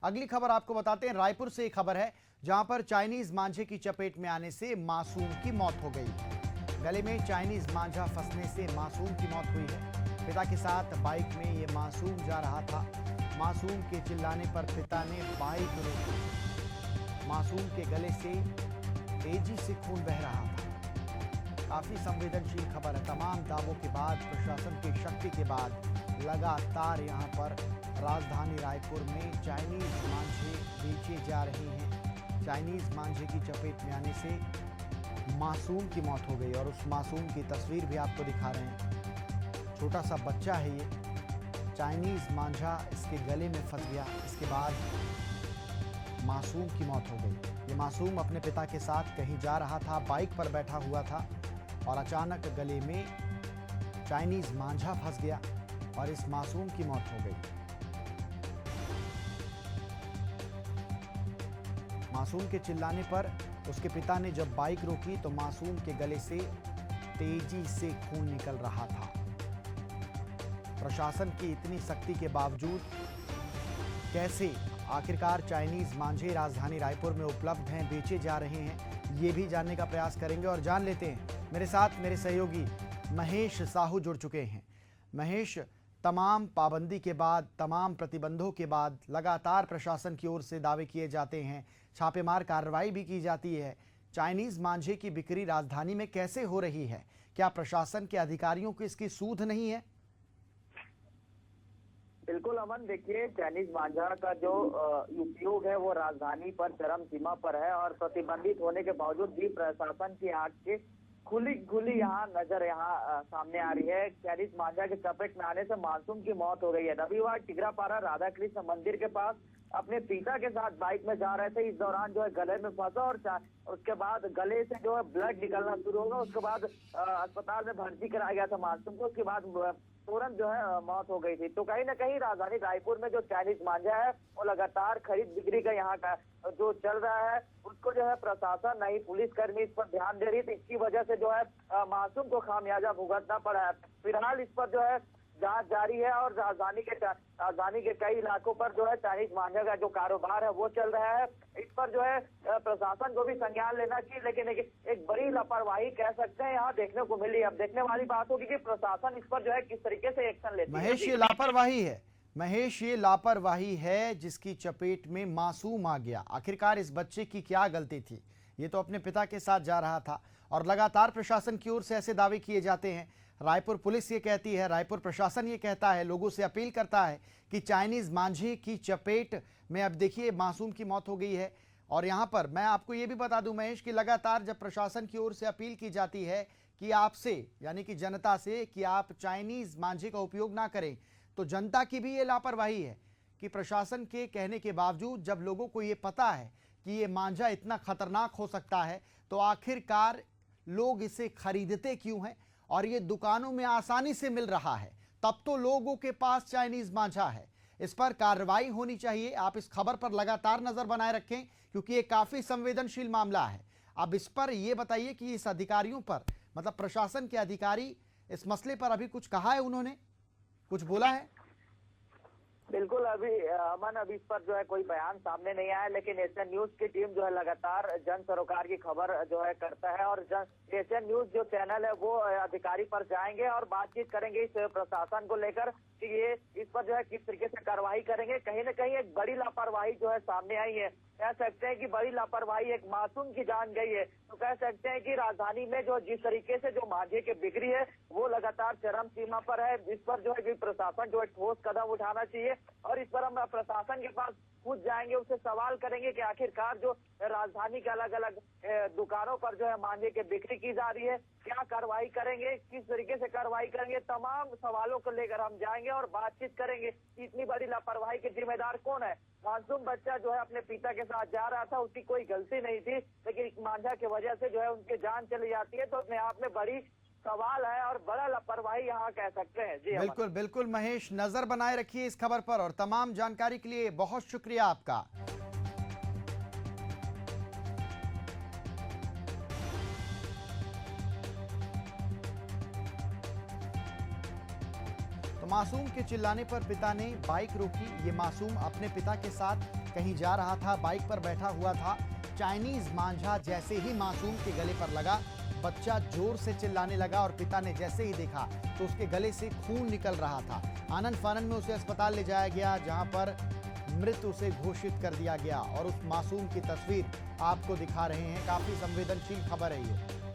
अगली खबर आपको बताते हैं, रायपुर से एक खबर है जहां पर चाइनीज मांझे की चपेट में आने से मासूम की मौत हो गई। गले में चाइनीज मांझा फंसने से मासूम की मौत हुई है। पिता के साथ बाइक में ये मासूम जा रहा था। मासूम के चिल्लाने पर पिता ने बाइक रोकी। मासूम के गले से तेजी से खून बह रहा था। काफी संवेदनशील खबर है। तमाम दावों के बाद, प्रशासन की शक्ति के बाद लगातार यहां पर राजधानी रायपुर में चाइनीज मांझे बेचे जा रहे हैं। चाइनीज मांझे की चपेट में आने से मासूम की मौत हो गई और उस मासूम की तस्वीर भी आपको दिखा रहे हैं। छोटा सा बच्चा है ये। चाइनीज मांझा इसके गले में फंस गया। इसके बाद मासूम की मौत हो गई। ये मासूम अपने पिता के साथ कहीं जा रहा था, बाइक पर बैठा हुआ था और अचानक गले में चाइनीज मांझा फंस गया और इस मासूम की मौत हो गई। मासूम के चिल्लाने पर उसके पिता ने जब बाइक रोकी तो मासूम के गले से तेजी से खून निकल रहा था। प्रशासन की इतनी सख्ती के बावजूद कैसे आखिरकार चाइनीज मांझे राजधानी रायपुर में उपलब्ध हैं, बेचे जा रहे हैं, ये भी जानने का प्रयास करेंगे और जान लेते हैं। मेरे साथ मेरे सहयोगी महेश साहू जुड़ चुके हैं। महेश, तमाम पाबंदी के बाद, तमाम प्रतिबंधों के बाद लगातार प्रशासन की ओर से दावे किए जाते हैं, छापेमार कार्रवाई भी की जाती है। चाइनीज मांझे की बिक्री राजधानी में कैसे हो रही है? क्या प्रशासन के अधिकारियों को इसकी सूझ नहीं है? बिल्कुल अमन, देखिए चाइनीज मांझा का जो उपयोग है वो राजधानी पर चरम सीमा पर है और प्रतिबंधित होने के बावजूद भी प्रशासन की आंख के खुली यहाँ नजर सामने आ रही है। चाइनीज मांझा के चपेट में आने से मासूम की मौत हो गई है। रविवार टिगरापारा राधा कृष्ण मंदिर के पास अपने पिता के साथ बाइक में जा रहे थे। इस दौरान जो है गले में फंसा और उसके बाद गले से जो है ब्लड निकलना शुरू होगा। उसके बाद अस्पताल में भर्ती कराया गया था मासूम को। उसके बाद तुरंत जो है मौत हो गई थी। तो कहीं ना कहीं राजधानी रायपुर में जो चाइनीज मांझा है वो लगातार खरीद बिक्री का यहाँ का जो चल रहा है उसको जो है प्रशासन नहीं, पुलिसकर्मी इस पर ध्यान दे रही थी। इसकी वजह से जो है मासूम को खामियाजा भुगतना पड़ा है। फिलहाल इस पर जो है जांच जारी है और राजधानी के कई इलाकों पर जो है चाइनीज मांझा का जो कारोबार है वो चल रहा है। इस पर जो है प्रशासन को भी संज्ञान लेना चाहिए, लेकिन एक बड़ी लापरवाही कह सकते हैं यहाँ देखने को मिली। अब देखने वाली बात होगी कि प्रशासन इस पर जो है किस तरीके से एक्शन लेती है। महेश, ये लापरवाही है। महेश, ये लापरवाही है जिसकी चपेट में मासूम आ गया। आखिरकार इस बच्चे की क्या गलती थी? ये तो अपने पिता के साथ जा रहा था और लगातार प्रशासन की ओर से ऐसे दावे किए जाते हैं। रायपुर पुलिस ये कहती है, रायपुर प्रशासन ये कहता है, लोगों से अपील करता है कि चाइनीज मांझे की चपेट में अब देखिए मासूम की मौत हो गई है। और यहाँ पर मैं आपको ये भी बता दूं महेश कि लगातार जब प्रशासन की ओर से अपील की जाती है कि आपसे, यानी कि जनता से, कि आप चाइनीज मांझे का उपयोग ना करें, तो जनता की भी ये लापरवाही है कि प्रशासन के कहने के बावजूद जब लोगों को ये पता है कि ये मांझा इतना खतरनाक हो सकता है तो आखिरकार लोग इसे खरीदते क्यों हैं? और ये दुकानों में आसानी से मिल रहा है, तब तो लोगों के पास चाइनीज मांझा है। इस पर कार्रवाई होनी चाहिए। आप इस खबर पर लगातार नजर बनाए रखें क्योंकि ये काफी संवेदनशील मामला है। अब इस पर यह बताइए कि इस अधिकारियों पर, मतलब प्रशासन के अधिकारी, इस मसले पर अभी कुछ कहा है? उन्होंने कुछ बोला है? बिल्कुल अभी इस पर जो है कोई बयान सामने नहीं आया, लेकिन एशियन न्यूज की टीम जो है लगातार जन सरोकार की खबर जो है करता है और एशियन न्यूज जो चैनल है वो अधिकारी पर जाएंगे और बातचीत करेंगे इस प्रशासन को लेकर कि ये इस पर जो है किस तरीके से कार्रवाई करेंगे। कहीं ना कहीं एक बड़ी लापरवाही जो है सामने आई है। कह सकते हैं कि बड़ी लापरवाही, एक मासूम की जान गई है। तो कह सकते हैं कि राजधानी में जो जिस तरीके से जो मांझे की बिक्री है वो लगातार चरम सीमा पर है। इस पर जो है प्रशासन जो है ठोस कदम उठाना चाहिए और इस पर हम प्रशासन के पास पूछ जाएंगे, उससे सवाल करेंगे कि आखिरकार जो राजधानी के अलग अलग दुकानों पर जो है मांझे की बिक्री की जा रही है, क्या कार्रवाई करेंगे, किस तरीके से कार्रवाई करेंगे, तमाम सवालों को लेकर हम जाएंगे और बातचीत करेंगे। इतनी बड़ी लापरवाही के जिम्मेदार कौन है? मासूम बच्चा जो है अपने पिता के साथ जा रहा था, उसकी कोई गलती नहीं थी, लेकिन इस मांझा की वजह से जो है उनकी जान चली जाती है। तो अपने आप में बड़ी सवाल है और बड़ा लापरवाही यहाँ कह सकते हैं। जी बिल्कुल बिल्कुल महेश, नजर बनाए रखिए इस खबर पर और तमाम जानकारी के लिए बहुत शुक्रिया आपका। तो मासूम के चिल्लाने पर पिता ने बाइक रोकी। ये मासूम अपने पिता के साथ कहीं जा रहा था, बाइक पर बैठा हुआ था। चाइनीज मांझा जैसे ही मासूम के गले पर लगा, बच्चा जोर से चिल्लाने लगा और पिता ने जैसे ही देखा तो उसके गले से खून निकल रहा था। आनंद फानंद में उसे अस्पताल ले जाया गया, जहां पर मृत उसे घोषित कर दिया गया और उस मासूम की तस्वीर आपको दिखा रहे हैं। काफी संवेदनशील खबर है ये।